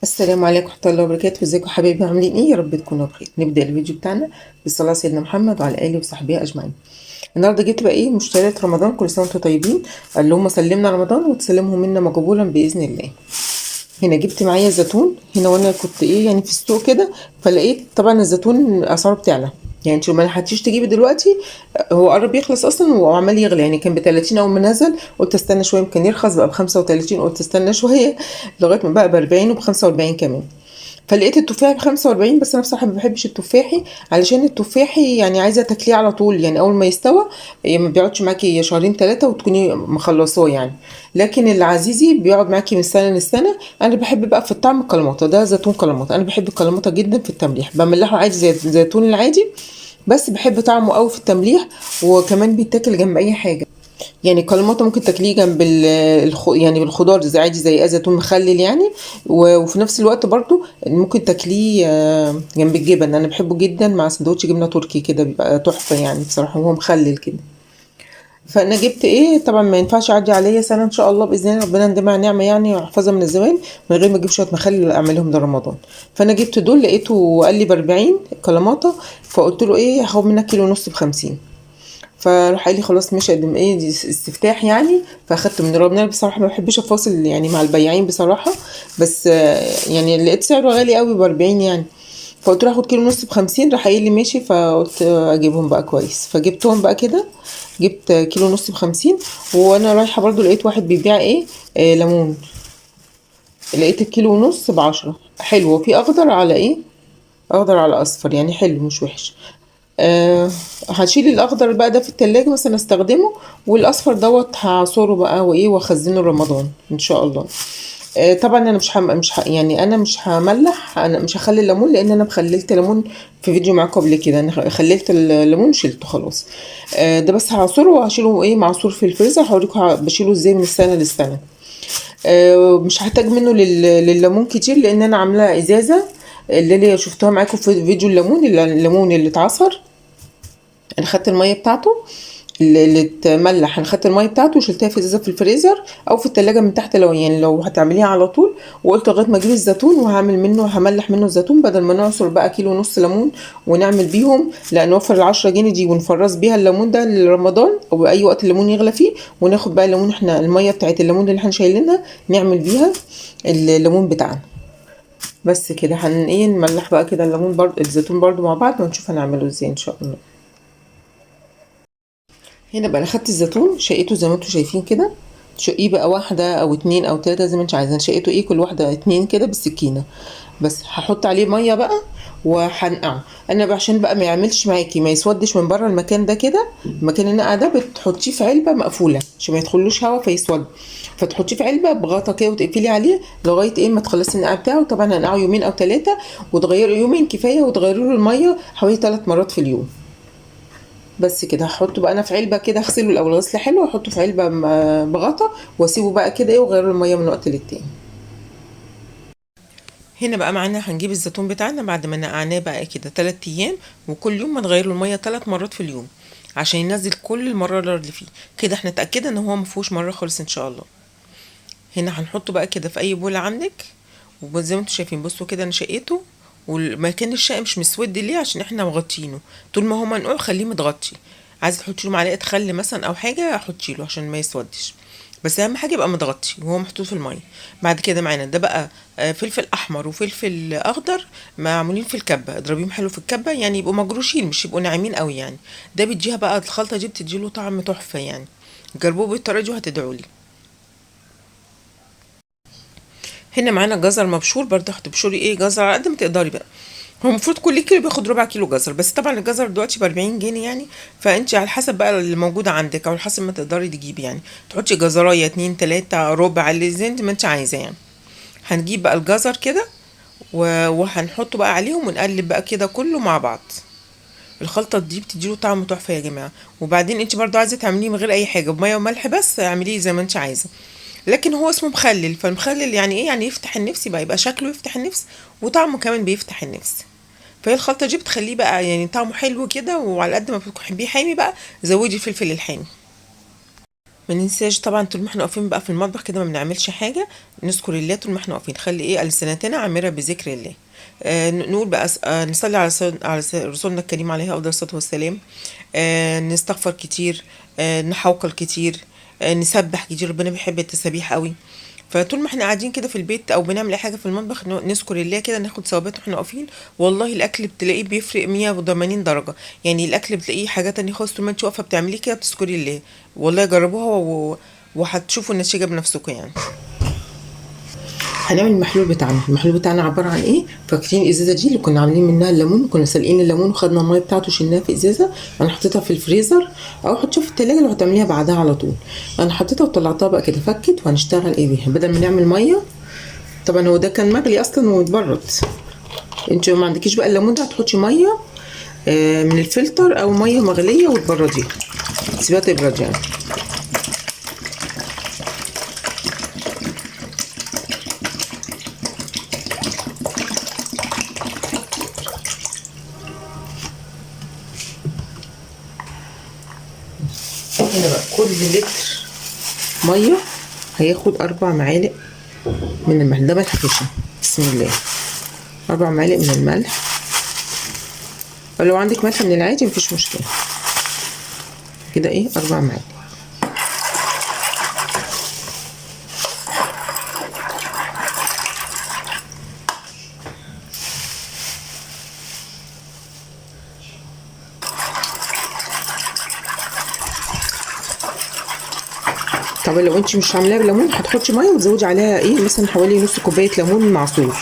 السلام عليكم ورحمة الله وبركاته. ازيكم يا حبايبي، عاملين ايه؟ يا رب تكونوا بخير. نبدأ الفيديو بتاعنا بالصلاة على سيدنا محمد وعلى آله وصحبه أجمعين. النهارده جبت بقى ايه مشتريات رمضان، كل سنة وانتم طيبين. اللهم سلمنا رمضان وتسلمه منا مقبولا بإذن الله. هنا جبت معايا زيتون هنا، وانا كنت ايه يعني في السوق كده، فلقيت طبعا الزيتون اسعاره بتعلى. يعني انت ما لحقتيش تجيبي دلوقتي، هو قرب يخلص اصلا وعمال يغلى. يعني كان ب 30 اول ما نزل، قلت استنى شويه يمكن يرخص، بقى ب 35، قلت استنى شويه لغايه ما بقى ب 40 وب 45 كمان. فلقيت التفاح ب 45، بس انا بصراحه ما بحبش التفاحي، علشان التفاحي يعني عايزه تاكليه على طول، يعني اول ما يستوى ما بيقعدش معاكي شهرين ثلاثه وتكوني مخلصاه يعني. لكن العزيزي بيقعد معاكي من سنه للسنه. انا بحب بقى في الطعم الكلاماتا، ده زيتون كلاماتا، انا بحب الكلاماتا جدا في التمليح، بملحه عادي زي الزيتون العادي، بس بحب طعمه قوي في التمليح. وكمان بيتاكل جنب اي حاجه. يعني كلماته ممكن تاكليه جنب يعني بالخضار زي عادي، زي زيتون مخلل يعني. وفي نفس الوقت برضو ممكن تاكليه جنب الجبن. انا بحبه جدا مع سندوتش جبنه تركي كده، بيبقى تحفه يعني بصراحه، وهو مخلل كده. فانا جبت ايه، طبعا ما ينفعش اعدي عليا سنه ان شاء الله باذن الله، ربنا يديمها نعمه يعني ويحفظها من الزوال، من غير ما اجيب شويه مخلل اعملهم لرمضان. فانا جبت دول، لقيته قال لي ب 40 كلماته، فقلت له ايه هاخد منك كيلو ونص ب 50. فراح قال لي خلاص مش قدم ايه دي استفتاح يعني. فاخدت من ربنا، بصراحه ما بحبش افاصل يعني مع البياعين بصراحه، بس يعني لقيت سعره غالي قوي ب 40 يعني. فقلت له هاخد كيلو ونص ب 50، راح قايل لي ماشي. فقلت اجيبهم بقى كويس، فجبتهم بقى كده. جبت كيلو ونص ب 50. وانا رايحه برضو لقيت واحد بيبيع ايه ليمون. لقيت الكيلو ونص ب 10، حلو. وفي اخضر على ايه، اخضر على اصفر، يعني حلو مش وحش. أه. هشيل الاخضر بقى ده في التلاجة مثلا استخدمه، والاصفر دوت هعصره بقى وايه واخزنه رمضان ان شاء الله. طبعا انا يعني انا مش هملح، انا مش هخلي الليمون، لان انا مخللت ليمون في فيديو معاكم قبل كده. انا خللت الليمون شلته خلاص. ده بس هعصره وهشيله ايه معصور في الفريزر، هوريكم بشيله ازاي من السنه للسنه. مش هحتاج منه لليمون كتير، لان انا عامله ازازه اللي شفتوها معاكم في فيديو الليمون اللي اتعصر. انا خدت الميه بتاعته اللي اتملح، انا خدت الميه بتاعته وشلتها في ازازه في الفريزر او في التلاجة من تحت، لو يعني لو هتعمليها على طول. وقلت لغايه ما اجيب الزيتون وهعمل منه، هملح منه الزيتون، بدل ما نعصر بقى كيلو ونص ليمون ونعمل بيهم، لا نوفر ال10 جنيه دي ونفرز بيها الليمون ده لرمضان او اي وقت الليمون يغلى فيه، وناخد بقى الليمون احنا الميه بتاعت الليمون اللي احنا شايلينها نعمل بيها الليمون بتاعنا. بس كده ايه نملح بقى كده الليمون برضو الزيتون برضو مع بعض، ونشوف هنعمله ازاي ان شاء الله. هنا بقى انا خدت الزيتون شقيته زي ما انتم شايفين كده. شقيه بقى واحده او اتنين او تلاته زي ما انت عايزه. انا شقيته ايه كل واحده اتنين كده بالسكينه. بس هحط عليه ميه بقى وهنقعه. انا بقى عشان بقى ما يعملش معاكي ما يسودش من بره المكان ده كده، المكان النقع ده بتحطيه في علبه مقفوله عشان ما يدخلوش هوا فيسود. فتحطيه في علبه بغطا كده وتقفلي عليه لغايه ايه ما تخلصي النقع بتاعه. طبعا هنقعه يومين او ثلاثه، وتغيري يومين كفايه، وتغيري له الميه حوالي 3 مرات في اليوم. بس كده هحطه بقى انا في علبه كده، اغسله الاول غسله حلوه واحطه في علبه بغطا، واسيبه بقى كده ايه وغير الميه من وقت للتاني. هنا بقى معانا هنجيب الزيتون بتاعنا بعد ما نقعناه بقى كده 3 ايام، وكل يوم بنغير له الميه 3 مرات في اليوم عشان ينزل كل المراره اللي فيه. كده احنا اتاكدنا ان هو مفيهوش مره خالص ان شاء الله. هنا هنحطه بقى كده في اي بوله عندك، وزي ما انتم شايفين بصوا كده انا شقيته. والمكان الشقي مش مسود ليه، عشان احنا مغطينه. طول ما هو منقوع خليه متغطي. عايزه تحطي له معلقه خل مثلا او حاجه حطي له عشان ما يسودش، بس اهم حاجه يبقى متغطي وهو محطوط في الميه. بعد كده معانا ده بقى فلفل احمر وفلفل اخضر معمولين في الكبه، اضربيهم حلو في الكبه يعني يبقوا مجروشين مش يبقوا ناعمين قوي يعني. ده بيديها بقى الخلطه دي بتديله طعم تحفه يعني. جربوه بالطريقه دي وهتدعوا لي. هنا معانا جزر مبشور، برضه هتبشري ايه جزر على قد ما تقدري بقى. هو المفروض كل كيلو بياخد ربع كيلو جزر، بس طبعا الجزر دلوقتي ب 40 جنيه يعني. فانت على حسب بقى اللي موجود عندك، او على حسب ما تقدري تجيبي يعني. تحطي جزرايه اتنين تلاته ربع اللي زي ما انت عايزه يعني. هنجيب بقى الجزر كده وهنحطه بقى عليهم ونقلب بقى كده كله مع بعض. الخلطه دي بتديله طعم تحفه يا جماعه. وبعدين انت برضو عايزه تعمليه من غير اي حاجه بميه وملح بس، اعمليه زي ما انت عايزه. لكن هو اسمه مخلل، فالمخلل يعني ايه يعني يفتح النفس، يبقى شكله يفتح النفس وطعمه كمان بيفتح النفس. فهي الخلطه دي بتخليه بقى يعني طعمه حلو كده، وعلى قد ما بتحبيه حامي بقى زودي الفلفل الحامي. ما ننساش طبعا طول ما احنا واقفين بقى في المطبخ كده ما بنعملش حاجه، نذكر الله طول ما احنا واقفين، خلي ايه السنتنا عامره بذكر الله. نقول بقى نصلي على رسولنا الكريم عليه افضل الصلاه والسلام. نستغفر كتير، نحوقل كتير، نسبح كتير، ربنا بيحب التسابيح قوي. فطول ما احنا قاعدين كده في البيت او بنعمل اي حاجه في المطبخ نذكر الله كده، ناخد ثوابات واحنا واقفين. والله الاكل بتلاقيه بيفرق 180 درجه، يعني الاكل بتلاقيه حاجه تانية خالص طول ما انت واقفه بتعمليه كده بتذكري الله. والله جربوها وهتشوفوا النتيجه بنفسكم يعني. هنعمل المحلول بتاعنا. المحلول بتاعنا عباره عن ايه؟ فاكرين الازازه دي اللي كنا عاملين منها الليمون؟ كنا سالقين الليمون وخدنا الميه بتاعته شلناها في ازازه. انا حطيتها في الفريزر او حطيتها في التلاجة لو هتعمليها بعدها على طول. انا حطيتها وطلعتها بقى كده فكت، وهنشتغل ايه بيها بدل ما نعمل ميه. طبعا هو ده كان مغلي اصلا ومتبرد. انت ما عندكيش بقى الليمون ده هتحطي ميه من الفلتر او ميه مغليه وتبرديها، تسيبيها تبرد يعني. هنا بقى كل لتر ميه هياخد 4 معالق من الملح. ده ملح خشن، بسم الله. 4 معالق من الملح، ولو عندك ملح من العادي مفيش مشكله. كده ايه 4 معالق. طب لو انت مش عاملاها بليمون هتحطي ميه وتزودي عليها ايه مثلا حوالي نص كوبايه ليمون معصور.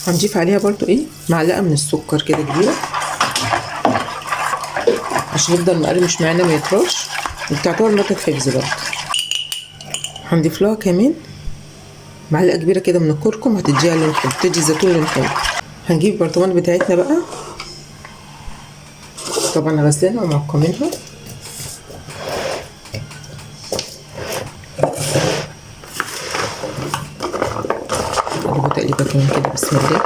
هنضيف عليها برضو ايه معلقه من السكر كده كبيره عشان يفضل مقرمش معانا ما يطراش، وبتعتبر ماركه حفظ برضو. هنضيف لها كمان معلقه كبيره كده من الكركم، هتديها لون حلو، بتدي الزيتون لون حلو. هنجيب البرطمان بتاعتنا بقى، طبعا غسلينها ومعقمينها. نقلبه تقليبه كمان كده بسم الله.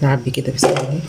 نعبي كده بسم الله.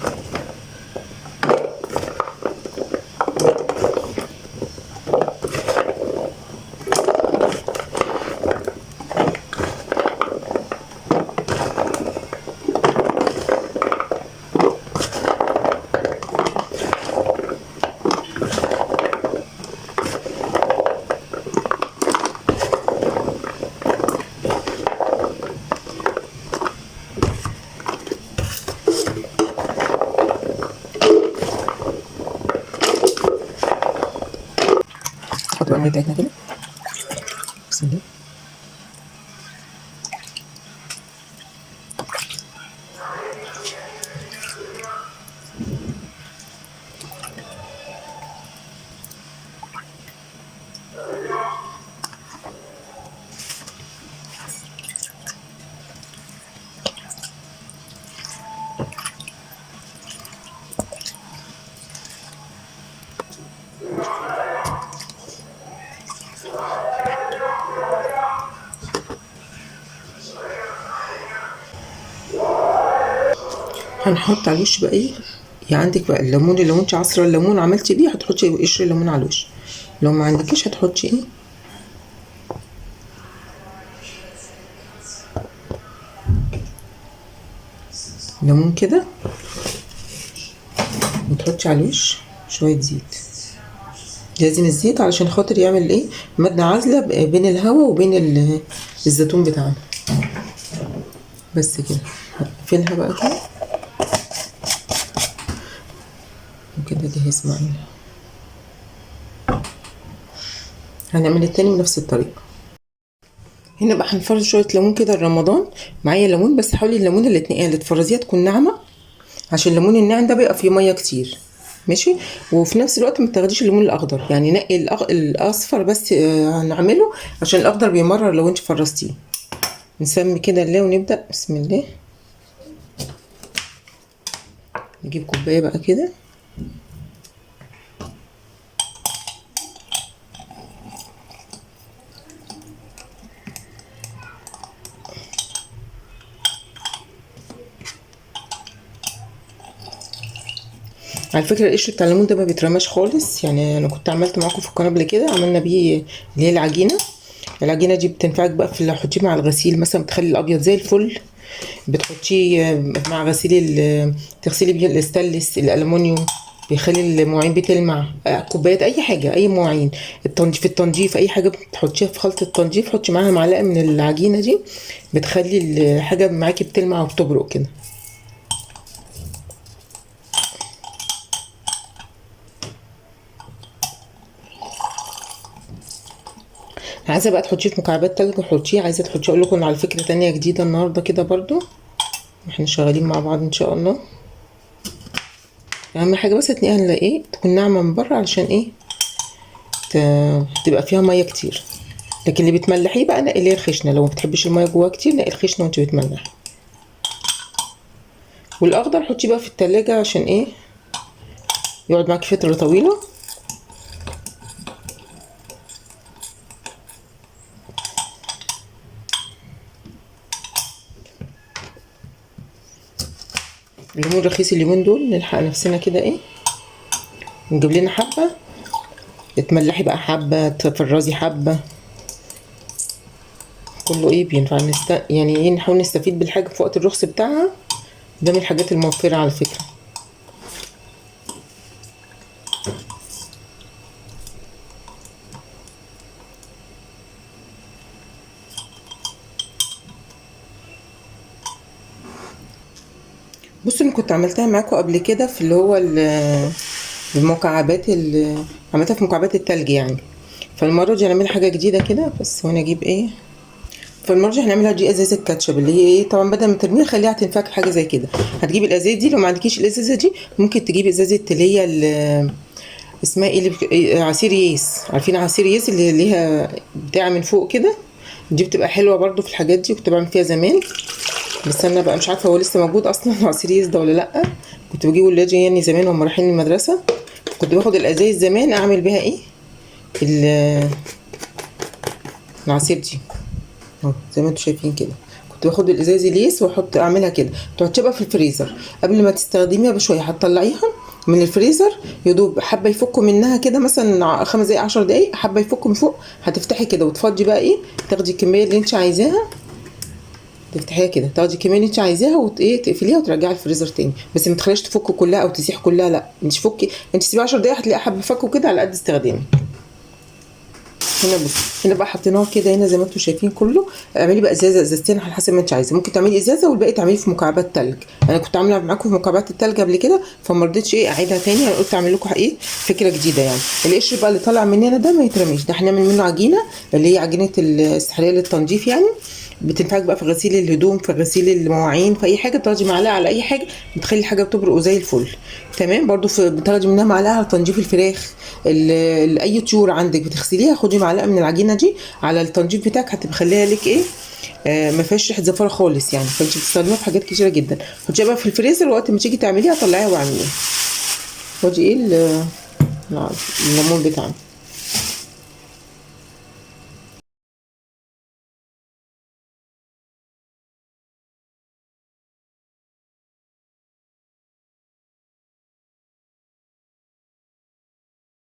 نحط بقى الميه بتاعتنا كده بسم الله. هنحط على الوش بقى ايه، يعني عندك بقى الليمون، لو انت عصره الليمون عملتي بيه هتحطي قشر الليمون على الوش، لو ما عندكيش هتحطي ايه ليمون كده، وتحطي على الوش شويه زيت. لازم الزيت علشان خاطر يعمل ايه مادة عازلة بين الهواء وبين الزيتون بتاعنا. بس كده هقفلها بقى كده وكده جاهز معانا. هنعمل التاني بنفس الطريقة. هنا بقى هنفرز شوية ليمون كده لرمضان. معايا ليمون، بس حاولي الليمون اللي تفرزيها تكون ناعمة، عشان الليمون الناعم ده بيبقى فيه مية كتير ماشي. وفي نفس الوقت ما تاخديش الليمون الاخضر، يعني نقي الاصفر بس هنعمله، عشان الاخضر بيمرر لو انت فرستيه. نسمي كده الله ونبدأ بسم الله. نجيب كوباية بقى كده، على فكره القشر بتاع الليمون ده ما بيترماش خالص، يعني انا كنت عملت معاكم في القناه قبل كده، عملنا بيه اللي هي العجينه. العجينه دي بتنفعك بقى في لو حطيه مع الغسيل مثلا، بتخلي الابيض زي الفل. بتحطيه مع غسيل تغسلي بيه الاستانلس الالومنيوم، بيخلي المواعين بتلمع. كوبايات اي حاجه، اي مواعين. في التنظيف اي حاجه بتحطيها في خلطه التنظيف، حطي معاها معلقه من العجينه دي، بتخلي الحاجه معاكي بتلمع وبتبرق كده. عايزه بقى تحطيه في مكعبات تلج حطيه، عايزه تحطيه. اقول لكم على فكره تانية جديده النهارده كده برضو، احنا شغالين مع بعض ان شاء الله. اهم حاجه بس تلاقيها ايه، تكون ناعمه من بره، علشان ايه تبقى فيها ميه كتير. لكن اللي بتملحيه بقى نقي اللي هي الخشنه، لو ما بتحبش الميه جواها كتير نقي الخشنه وانت بتملحي. والاخضر حطيه بقى في التلاجة عشان ايه يقعد معاكي فتره طويله. الليمون رخيص اليومين دول، نلحق نفسنا كده ايه، نجيب لنا حبه تملحي بقى، حبه تفرزي حبه، كله ايه بينفع يعني ايه نحاول نستفيد بالحاجه في وقت الرخص بتاعها. ده من الحاجات الموفره على فكره. بصوا انا كنت عملتها معاكم قبل كده في اللي هو المكعبات عملتها في مكعبات التلج يعني. فالمره دي هنعمل حاجه جديده كده، بس وانا اجيب ايه. فالمره دي هنعملها دي ازازه كاتشب، اللي هي ايه طبعا بدل ما ترميها خليها تنفعك في حاجه زي كده. هتجيبي الازازه دي، لو ما عندكيش الازازه دي ممكن تجيبي ازازه اللي هي اسمها ايه عصير ياس. عارفين عصير ياس اللي ليها بتاع من فوق كده؟ دي بتبقى حلوه برضو في الحاجات دي، كنت بعمل فيها زمان. بس انا بقى مش عارفه هو لسه موجود اصلا عصير ياس ده ولا لا. كنت بجيبه ولادي يعني زمان وهم رايحين المدرسه، كنت باخد الازايز زمان اعمل بيها ايه العصير دي اهو زي ما انتم شايفين كده. كنت باخد الازاز الياس واحط اعملها كده، تحطيها في الفريزر قبل ما تستخدميها بشويه، هتطلعيها من الفريزر يدوب حبه يفكوا منها كده، مثلا 5 دقايق 10 دقايق حبه يفكوا من فوق. هتفتحي كده وتفضي بقى ايه، تاخدي الكميه اللي انت عايزاها، تفتحيها كده تاخدي الكميه اللي انت عايزاها وايه تقفليها وترجعيها الفريزر تاني. بس ما تخليش تفك كلها او تسيح كلها، لا انت فكي، انت سيبيها 10 دقايق هتلاقي حبه فكوا كده على قد استخدامك. هنا بص، هنا بقى حطيناه كده هنا زي ما انتم شايفين كله. اعملي بقى ازازه ازازتين على حسب ما انت عايزه، ممكن تعملي ازازه والباقي تعمليه في مكعبات تلج. انا كنت عامله معاكم في مكعبات التلج قبل كده، فما رضيتش ايه اعيدها تاني، انا قلت اعمل لكم ايه فكره جديده يعني. القشر بقى اللي طالع مننا ده ما يترميش، ده هنعمل منه عجينه اللي هي عجينه السحليه للتنظيف يعني. بتنفعك بقى في غسيل الهدوم، في غسيل المواعين، في اي حاجه بتاخدي معلقه على اي حاجه بتخلي الحاجه بتبرق زي الفل. تمام. برضو بتاخدي منها معلقه على تنظيف الفراخ، اي طيور عندك بتغسليها، خدي معلقه من العجينه دي على التنظيف بتاعك، هتخليها لك ايه ما فيهاش ريحه زفاره خالص يعني. فانت بتستخدميها في حاجات كتيره جدا. حطيها بقى في الفريزر، وقت ما تيجي تعمليها طلعيها واعمليها. خدي ايه الليمون بتاعنا.